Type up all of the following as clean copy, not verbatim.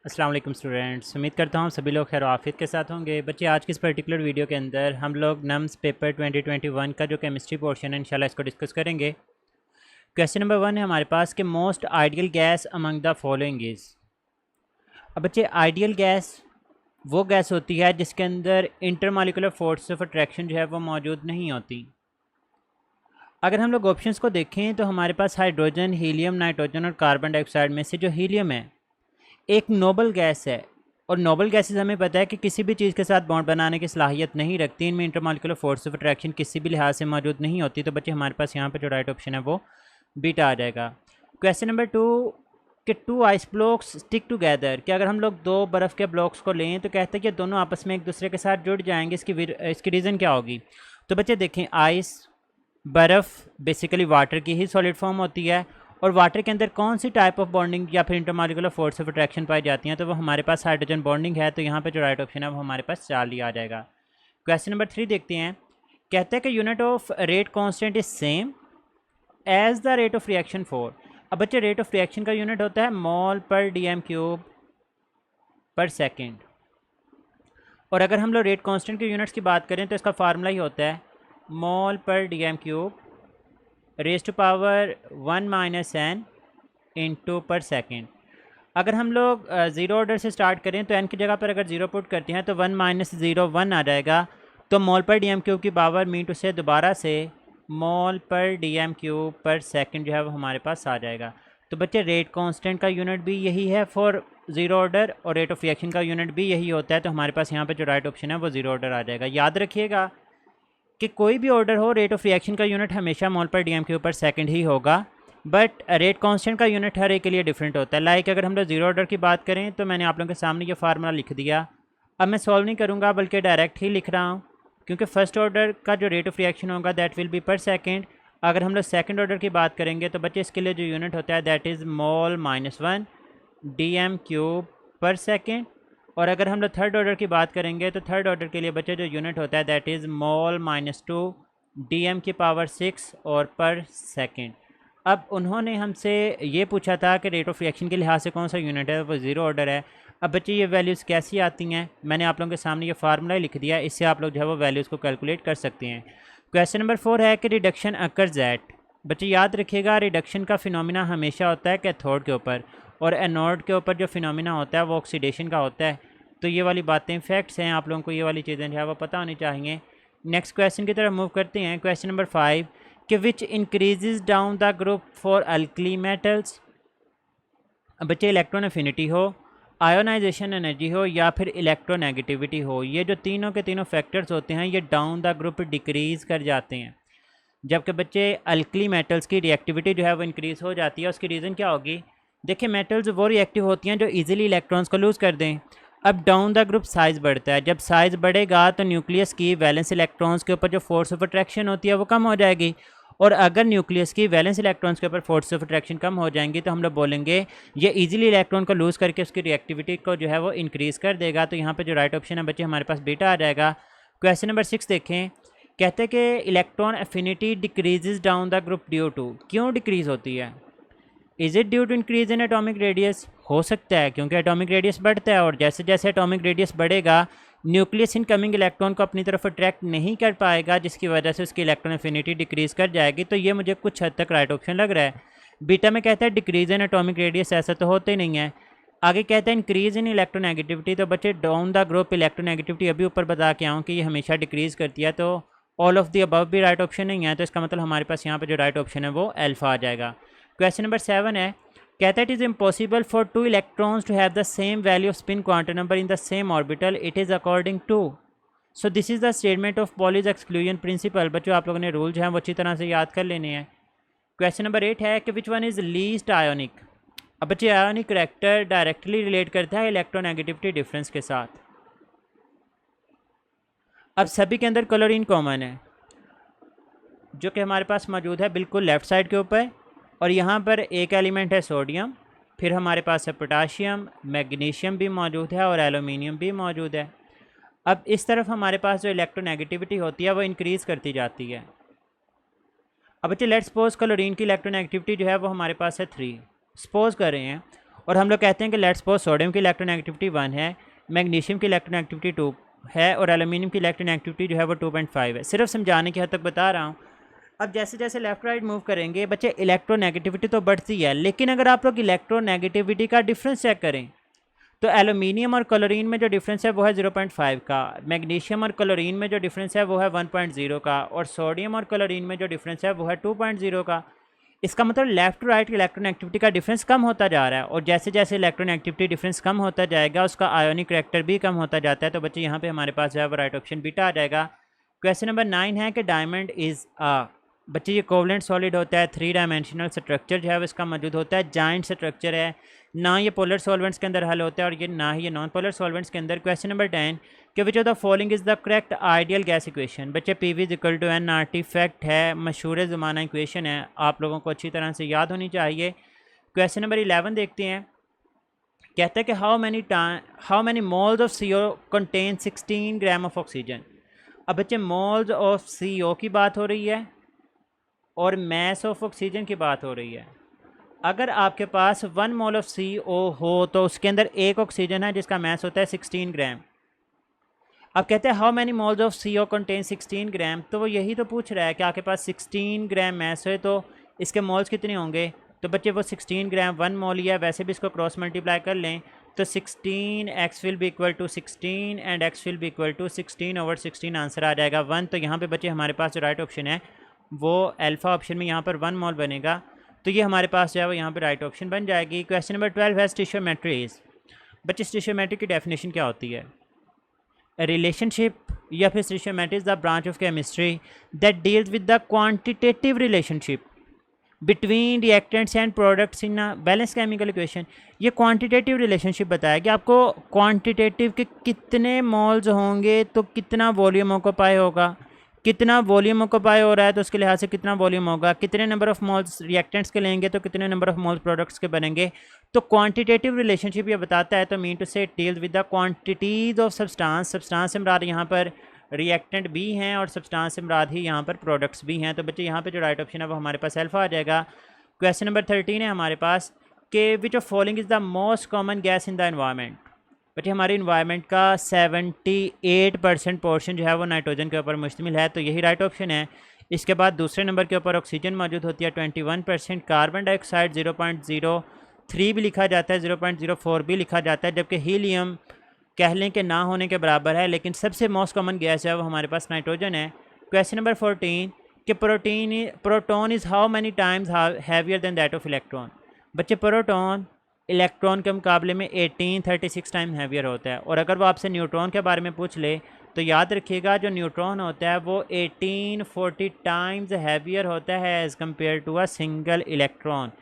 अस्सलाम वालेकुम स्टूडेंट्स, उम्मीद करता हूँ सभी लोग खैर आफियत के साथ होंगे। बच्चे, आज की इस पर्टिकुलर वीडियो के अंदर हम लोग नम्स पेपर 2021 का जो केमिस्ट्री पोर्शन है इंशाल्लाह इसको डिस्कस करेंगे। क्वेश्चन नंबर 1 है हमारे पास कि most ideal gas among the following is. अब बच्चे, आइडियल गैस वो गैस होती है जिसके अंदर इंटरमॉलिक्यूलर फोर्स ऑफ अट्रैक्शन जो है वो मौजूद नहीं होती। अगर हम लोग ऑप्शंस को देखें तो हमारे पास हाइड्रोजन, हीलियम, नाइट्रोजन और कार्बन डाइऑक्साइड में से जो हीलियम है एक नोबल गैस है, और नोबल गैसेस हमें पता है कि किसी भी चीज़ के साथ बॉन्ड बनाने की सलाहियत नहीं रखती। इनमें इंटरमॉलिक्यूलर फोर्स ऑफ अट्रैक्शन किसी भी लिहाज से मौजूद नहीं होती। तो बच्चे, हमारे पास यहाँ पे जो राइट ऑप्शन है वो बीटा आ जाएगा। क्वेश्चन नंबर 2 कि two ice blocks stick together, कि अगर हम लोग दो बर्फ़ के ब्लॉक्स को लें तो कहते हैं कि दोनों आपस में एक दूसरे के साथ जुड़ जाएंगे। इसकी रीज़न क्या होगी? तो बच्चे देखें, आइस, बर्फ़ बेसिकली वाटर की ही सॉलिड फॉर्म होती है, और वाटर के अंदर कौन सी टाइप ऑफ बॉन्डिंग या फिर इंटरमॉलिक्यूलर फोर्स ऑफ अट्रैक्शन पाई जाती हैं? तो वो हमारे पास हाइड्रोजन बॉन्डिंग है। तो यहाँ पे जो राइट ऑप्शन है वो हमारे पास 4 ही आ जाएगा। क्वेश्चन नंबर 3 देखते हैं। कहते हैं कि unit of rate constant is same as the rate of reaction for. अब बच्चे, रेट ऑफ रिएक्शन का यूनिट होता है मोल पर डीएम क्यूब पर सेकेंड, और अगर हम लोग रेट कांस्टेंट के यूनिट्स की बात करें तो इसका फार्मूला ही होता है मोल पर dm cube raise to power 1 minus n into पर सेकेंड। अगर हम लोग ज़ीरो ऑर्डर से स्टार्ट करें तो एन की जगह पर अगर ज़ीरो पुट करते हैं तो 1 माइनस ज़ीरो 1 आ जाएगा। तो मोल पर डीएम क्यूब की पावर मीन टू से दोबारा से मोल पर डीएम क्यूब पर सेकंड जो है वो हमारे पास आ जाएगा। तो बच्चे, रेट कांस्टेंट का यूनिट भी यही है फॉर ज़ीरो ऑर्डर, और रेट ऑफ रिएक्शन का यूनिट भी यही होता है। तो हमारे पास यहाँ पर जो राइट ऑप्शन है वो ज़ीरो ऑर्डर आ जाएगा। याद रखिएगा कि कोई भी ऑर्डर हो, रेट ऑफ रिएक्शन का यूनिट हमेशा मोल पर डीएम क्यूब पर सेकंड ही होगा, बट रेट कांस्टेंट का यूनिट हर एक के लिए डिफरेंट होता है। लाइक अगर हम लोग ज़ीरो ऑर्डर की बात करें तो मैंने आप लोगों के सामने ये फार्मूला लिख दिया। अब मैं सॉल्व नहीं करूँगा बल्कि डायरेक्ट ही लिख रहा हूँ, क्योंकि फर्स्ट ऑर्डर का जो रेट ऑफ रिएक्शन होगा दैट विल बी पर सेकेंड। अगर हम लोग सेकेंड ऑर्डर की बात करेंगे तो बच्चे, इसके लिए जो यूनिट होता है that is mole minus 1 DM cube पर सेकेंड। और अगर हम लोग थर्ड ऑर्डर की बात करेंगे तो थर्ड ऑर्डर के लिए बच्चे जो यूनिट होता है that is mole minus 2 DM की पावर 6 और पर सेकेंड। अब उन्होंने हमसे ये पूछा था कि रेट ऑफ रिएक्शन के लिहाज से कौन सा यूनिट है, वो ज़ीरो ऑर्डर है। अब बच्चे, ये वैल्यूज़ कैसी आती हैं? मैंने आप लोगों के सामने ये फार्मूला लिख दिया, इससे आप लोग जो है वो वैल्यूज़ को कैलकुलेट कर सकते हैं। क्वेश्चन नंबर 4 है कि रिडक्शन अकर्स एट। बच्चे याद रखिएगा, रिडक्शन का फिनोमिना हमेशा होता है कैथोड के ऊपर, और एनोड के ऊपर जो फिनोमिना होता है वो ऑक्सीडेशन का होता है। तो ये वाली बातें फैक्ट्स हैं, आप लोगों को ये वाली चीज़ें जो है वो पता होनी चाहिए। नेक्स्ट क्वेश्चन की तरफ मूव करते हैं। क्वेश्चन नंबर 5 कि विच increases down the group for alkali metals. बच्चे, इलेक्ट्रॉन एफिनिटी हो, आयोनाइजेशन एनर्जी हो, या फिर इलेक्ट्रोनेगेटिविटी हो, ये जो तीनों के तीनों फैक्टर्स होते हैं ये डाउन द ग्रुप डिक्रीज़ कर जाते हैं। जबकि बच्चे, अल्कली मेटल्स की रिएक्टिविटी जो है वो इंक्रीज़ हो जाती है। उसकी रीज़न क्या होगी? देखिए, मेटल्स वो रिएक्टिव होती हैं जो इजीली इलेक्ट्रॉन्स को लूज़ कर दें। अब डाउन द ग्रुप साइज़ बढ़ता है, जब साइज़ बढ़ेगा तो न्यूक्लियस की वैलेंस इलेक्ट्रॉन्स के ऊपर जो फोर्स ऑफ अट्रैक्शन होती है वो कम हो जाएगी, और अगर न्यूक्लियस की वैलेंस इलेक्ट्रॉन्स के ऊपर फोर्स ऑफ अट्रैक्शन कम हो जाएंगी तो हम लोग बोलेंगे ये इजीली इलेक्ट्रॉन को लूज़ करके उसकी रिएक्टिविटी को जो है वो इंक्रीज़ कर देगा। तो यहाँ पे जो राइट ऑप्शन है बच्चे हमारे पास बीटा आ जाएगा। क्वेश्चन नंबर 6 देखें। कहते हैं कि electron affinity decreases down the group due to. क्यों डिक्रीज़ होती है? Is it due to increase in atomic radius? हो सकता है, क्योंकि एटॉमिक रेडियस बढ़ता है, और जैसे जैसे एटॉमिक रेडियस बढ़ेगा न्यूक्लियस इनकमिंग इलेक्ट्रॉन को अपनी तरफ अट्रैक्ट नहीं कर पाएगा, जिसकी वजह से उसकी इलेक्ट्रॉन एफिनिटी डिक्रीज़ कर जाएगी। तो ये मुझे कुछ हद तक राइट ऑप्शन लग रहा है। बीटा में कहता है डिक्रीज इन एटॉमिक रेडियस, ऐसा तो होते ही नहीं है। आगे कहता है इंक्रीज इन इलेक्ट्रोनेगेटिविटी। तो बच्चे, डाउन द ग्रुप इलेक्ट्रोनेगेटिविटी अभी ऊपर बता के आऊँ कि ये हमेशा डिक्रीज़ करती है, तो ऑल ऑफ दी अबव भी राइट ऑप्शन नहीं है। तो इसका मतलब हमारे पास यहाँ पर जो राइट ऑप्शन है वो अल्फा आ जाएगा। क्वेश्चन नंबर 7 है। कहता है it is impossible for two electrons to have the same value of spin quantum number in the same orbital, it is according to. So this is the statement of Pauli's exclusion principle. बच्चों, आप लोगों ने rule जो है वो अच्छी तरह से याद कर लेने हैं। क्वेश्चन नंबर 8 है कि which one is least ionic. अब बच्चे, आयोनिक करैक्टर डायरेक्टली रिलेट करता है इलेक्ट्रोनेगेटिविटी डिफरेंस के साथ। अब सभी के अंदर क्लोरीन कॉमन है, जो कि हमारे पास मौजूद है बिल्कुल लेफ़्ट साइड के ऊपर, और यहाँ पर एक एलिमेंट है सोडियम, फिर हमारे पास है पोटाशियम, मैग्नीशियम भी मौजूद है, और एलुमिनियम भी मौजूद है। अब इस तरफ हमारे पास जो इलेक्ट्रोनेगेटिविटी होती है वो इंक्रीज़ करती जाती है। अब बच्चे, लेट्स सपोज क्लोरीन की इलेक्ट्रोनेगेटिविटी जो है वो हमारे पास है 3, सपोज कर रहे हैं, और हम लोग कहते हैं कि लेट्स सपोज सोडियम की इलेक्ट्रोनेगेटिविटी 1 है, मैग्नीशियम की इलेक्ट्रोनेगेटिविटी 2 है और एल्यूमिनियम की इलेक्ट्रोनेगेटिविटी जो है वो 2.5 है। सिर्फ समझाने की हद तक बता रहा हूँ। अब जैसे जैसे लेफ्ट राइट मूव करेंगे बच्चे इलेक्ट्रोनेगेटिविटी तो बढ़ती है, लेकिन अगर आप लोग इलेक्ट्रोनेगेटिविटी का डिफरेंस चेक करें तो एल्यूमिनियम और क्लोरीन में जो डिफरेंस है वो है 0.5 का, मैग्नीशियम और क्लोरीन में जो डिफरेंस है वो है 1.0 का, और सोडियम और क्लोरीन में जो डिफरेंस है वो है 2.0 का। इसका मतलब लेफ्ट टू राइट इलेक्ट्रोनेगेटिविटी का डिफरेंस कम होता जा रहा है, और जैसे जैसे इलेक्ट्रोनेगेटिविटी डिफरेंस कम होता जाएगा उसका आयोनिक करैक्टर भी कम होता जाता है। तो बच्चे यहाँ पे हमारे पास जो है वो राइट ऑप्शन बीटा आ जाएगा। क्वेश्चन नंबर 9 है कि डायमंड इज़ बच्चे ये कोवलेंट सॉलिड होता है, 3 डायमेंशनल स्ट्रक्चर जो है वो इसका मौजूद होता है, जाइंट स्ट्रक्चर है, ना ये पोलर सॉल्वेंट्स के अंदर हल होता है और ये ना ही ये नॉन पोलर सॉल्वेंट्स के अंदर। क्वेश्चन नंबर 10 कि which of the following is the correct ideal gas equation. बच्चे PV = nRT फैक्ट है, मशहूर ज़माना इक्वेशन है, आप लोगों को अच्छी तरह से याद होनी चाहिए। क्वेश्चन नंबर 11 देखते हैं। कहता है कि how many moles of CO contain 16 gram of oxygen. अब बच्चे मोल्स ऑफ CO की बात हो रही है और मैस ऑफ ऑक्सीजन की बात हो रही है। अगर आपके पास 1 मोल ऑफ CO हो तो उसके अंदर एक ऑक्सीजन है जिसका मैस होता है 16 ग्राम। अब कहते हैं how many moles of CO contain 16 ग्राम, तो वो यही तो पूछ रहा है कि आपके पास 16 ग्राम मैस है तो इसके मोल्स कितने होंगे। तो बच्चे वो 16 ग्राम 1 मोल ही है, वैसे भी इसको क्रॉस मल्टीप्लाई कर लें तो 16 x will be equal to 16 and x will be equal to 16/16 answer आ जाएगा 1। तो यहाँ पे बच्चे हमारे पास जो राइट ऑप्शन है वो अल्फ़ा ऑप्शन में यहाँ पर 1 मोल बनेगा, तो ये हमारे पास जो है वो यहाँ पे राइट ऑप्शन बन जाएगी। क्वेश्चन नंबर 12 है स्टिशियोमेट्री इज़। बच्चे स्टिशियोमेट्री की डेफिनेशन क्या होती है। रिलेशनशिप या फिर stoichiometry is the branch of chemistry that deals with the quantitative relationship between reactants and products in balance chemical equation. ये क्वांटिटेटिव रिलेशनशिप बताया कि आपको क्वांटिटेटिव के कितने मोल्स होंगे तो कितना वॉल्यूम ऑक्यूपाई होगा, कितना वॉल्यूम ऑक्यूपाई हो रहा है तो उसके लिहाज से कितना वॉल्यूम होगा, कितने नंबर ऑफ मोल्स रिएक्टेंट्स के लेंगे तो कितने नंबर ऑफ मोल्स प्रोडक्ट्स के बनेंगे। तो क्वांटिटेटिव रिलेशनशिप ये बताता है। तो मीन टू से deal with the quantities of substance. Substance से मुराद यहाँ पर रिएक्टेंट भी हैं और सब्सटेंस से मुराद ही यहाँ पर प्रोडक्ट्स भी हैं। तो बच्चे यहाँ पे जो राइट ऑप्शन है वो हमारे पास अल्फा आ जाएगा। क्वेश्चन नंबर 13 है हमारे पास कि which of following is the most common gas in the environment. बच्चे हमारे इन्वायरमेंट का 78% पोर्शन जो है वो नाइट्रोजन के ऊपर मुश्तमिल है, तो यही राइट ऑप्शन है। इसके बाद दूसरे नंबर के ऊपर ऑक्सीजन मौजूद होती है 21%, कार्बन डाइऑक्साइड 0.03 भी लिखा जाता है, 0.04 भी लिखा जाता है, जबकि हीलियम कह लें कि ना होने के बराबर है, लेकिन सबसे मोस्ट कॉमन गैस है वो हमारे पास नाइट्रोजन है। क्वेश्चन नंबर 14 कि proton is how many times heavier than that of electron. बच्चे प्रोटोन इलेक्ट्रॉन के मुकाबले में 1836 टाइम हैवियर होता है, और अगर वो आपसे न्यूट्रॉन के बारे में पूछ ले तो याद रखिएगा जो न्यूट्रॉन होता है वो 1840 टाइम्स हैवियर होता है as compare to a single electron.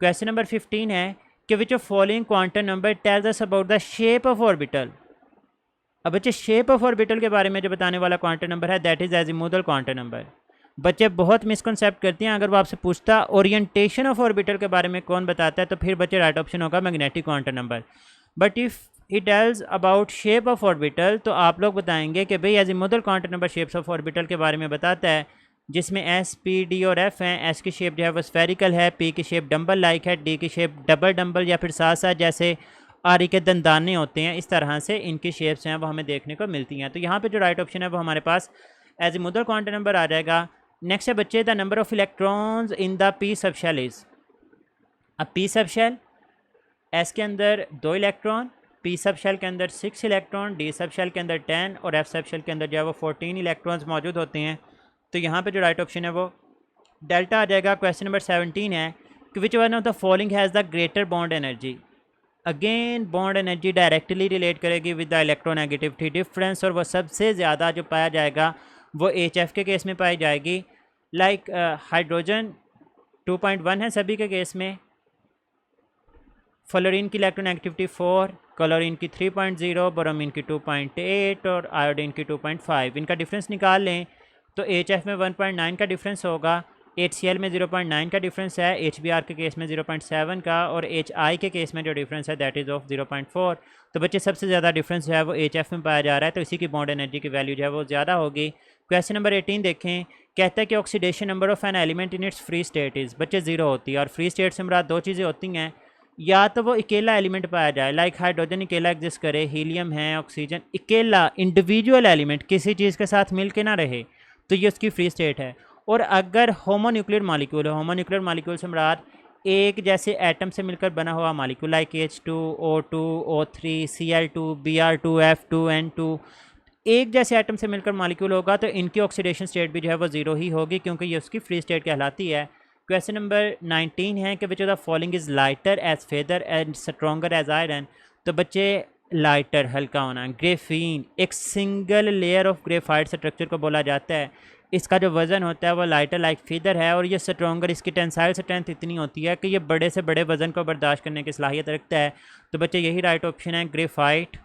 Question number 15 है कि which of following quantum number tells us about the shape of orbital. अब बच्चे शेप ऑफ ऑर्बिटल के बारे में जो बताने वाला क्वांटम नंबर है that is azimuthal quantum number. बच्चे बहुत मिसकॉन्सेप्ट करते हैं, अगर वो आपसे पूछता ओरिएंटेशन ऑफ ऑर्बिटल के बारे में कौन बताता है तो फिर बच्चे राइट ऑप्शन होगा magnetic quantum number. But if he tells about shape of orbital तो आप लोग बताएंगे कि भाई azimuthal quantum number shapes of orbital के बारे में बताता है, जिसमें S, P, D और F हैं। S की शेप जो है वो स्फेरिकल है, P की शेप डम्बल लाइक है, D की शेप डबल डम्बल या फिर साथ साथ जैसे आरी के दंदाने होते हैं इस तरह से इनकी शेप्स हैं वो हमें देखने को मिलती हैं। तो यहाँ पे जो राइट ऑप्शन है वो हमारे पास एजीमुथल क्वांटम नंबर आ जाएगा। नेक्स्ट है बच्चे the number of electrons in the P sub shell is. अब पी सब शेल एस के अंदर 2 इलेक्ट्रॉन, पी सब शेल के अंदर 6 इलेक्ट्रॉन, डी सब शेल के अंदर 10 और एफ सब शेल के अंदर जो है वो 14 इलेक्ट्रॉन्स मौजूद होते हैं। तो यहाँ पे जो राइट ऑप्शन है वो डेल्टा आ जाएगा। क्वेश्चन नंबर 17 है कि which one of the following has the greater bond energy. Again bond energy directly relate करेगी विद द इलेक्ट्रोनेगेटिविटी डिफरेंस, और वो सबसे ज़्यादा जो पाया जाएगा वो HF के केस में पाई जाएगी। लाइक हाइड्रोजन 2.1 है सभी के केस में, फ्लोरीन की इलेक्ट्रोनेगेटिविटी 4, क्लोरीन की 3.0, ब्रोमीन की 2.8 और आयोडीन की 2.5। इनका डिफरेंस निकाल लें तो HF में 1.9 का डिफरेंस होगा, HCl में 0.9 का डिफरेंस है, HBr के केस में 0.7 का, और HI के केस में जो डिफरेंस है दैट इज़ ऑफ 0.4। तो बच्चे सबसे ज़्यादा डिफरेंस जो है वो HF में पाया जा रहा है, तो इसी की बॉन्ड एनर्जी की वैल्यू जो है वो ज़्यादा होगी। क्वेश्चन नंबर 18 देखें, कहता है कि oxidation number of an element in its free state is. बच्चे 0 होती है, और फ्री स्टेट से मुराद 2 चीज़ें होती हैं, या तो वो अकेला एलिमेंट पाया जाए, लाइक हाइड्रोजन अकेला एग्जिस्ट करे, हीलियम है, ऑक्सीजन अकेला इंडिविजुअल एलिमेंट किसी चीज़ के साथ मिल के ना रहे, तो ये उसकी फ्री स्टेट है। और अगर होमोन्यूक्लियर मॉलिक्यूल है, होमोन्यूक्लियर मॉलिक्यूल से मुराद एक जैसे एटम से मिलकर बना हुआ molecule, like H2O2 O3 Cl2 Br2 F2 N2, एक जैसे एटम से मिलकर मॉलिक्यूल होगा तो इनकी ऑक्सीडेशन स्टेट भी जो है वो ज़ीरो ही होगी, क्योंकि ये उसकी फ्री स्टेट कहलाती है। क्वेश्चन नंबर 19 है कि which of the following is lighter as feather and stronger as iron. तो बच्चे लाइटर हल्का होना, ग्रेफीन एक single layer of graphite structure को बोला जाता है, इसका जो वज़न होता है वो लाइटर लाइक फीदर है, और ये स्ट्रॉन्गर इसकी टेंसाइल स्ट्रेंथ इतनी होती है कि ये बड़े से बड़े वज़न को बर्दाश्त करने की सलाहियत रखता है। तो बच्चे यही राइट ऑप्शन है, ग्रेफाइट।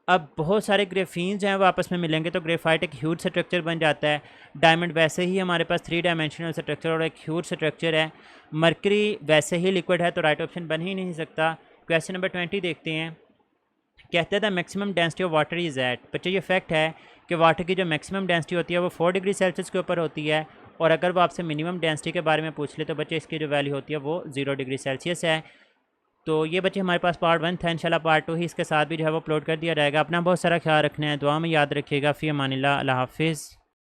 अब बहुत सारे ग्रेफीन्स हैं वो आपस में मिलेंगे तो ग्रेफाइट एक ह्यूज स्ट्रक्चर बन जाता है। डायमंड वैसे ही हमारे पास 3 डायमेंशनल स्ट्रक्चर और एक ह्यूज स्ट्रक्चर है। मरकरी वैसे ही लिक्विड है तो राइट ऑप्शन बन ही नहीं सकता। क्वेश्चन नंबर 20 देखते हैं। कहते हैं the maximum density of water is at. बच्चे ये फैक्ट है कि वाटर की जो मैक्सिमम डेंसिटी होती है वो 4 डिग्री सेल्सियस के ऊपर होती है, और अगर वो आपसे मिनिमम डेंसिटी के बारे में पूछ ले तो बच्चे इसकी जो वैल्यू होती है वो 0 डिग्री सेल्सियस है। तो ये बच्चे हमारे पास पार्ट 1 था, इंशाल्लाह पार्ट 2 ही इसके साथ भी जो है वो अपलोड कर दिया जाएगा। अपना बहुत सारा ख्याल रखना है, दुआ में याद रखिएगा। फ़ी अमानिल्लाह, अल्लाह हाफिज़।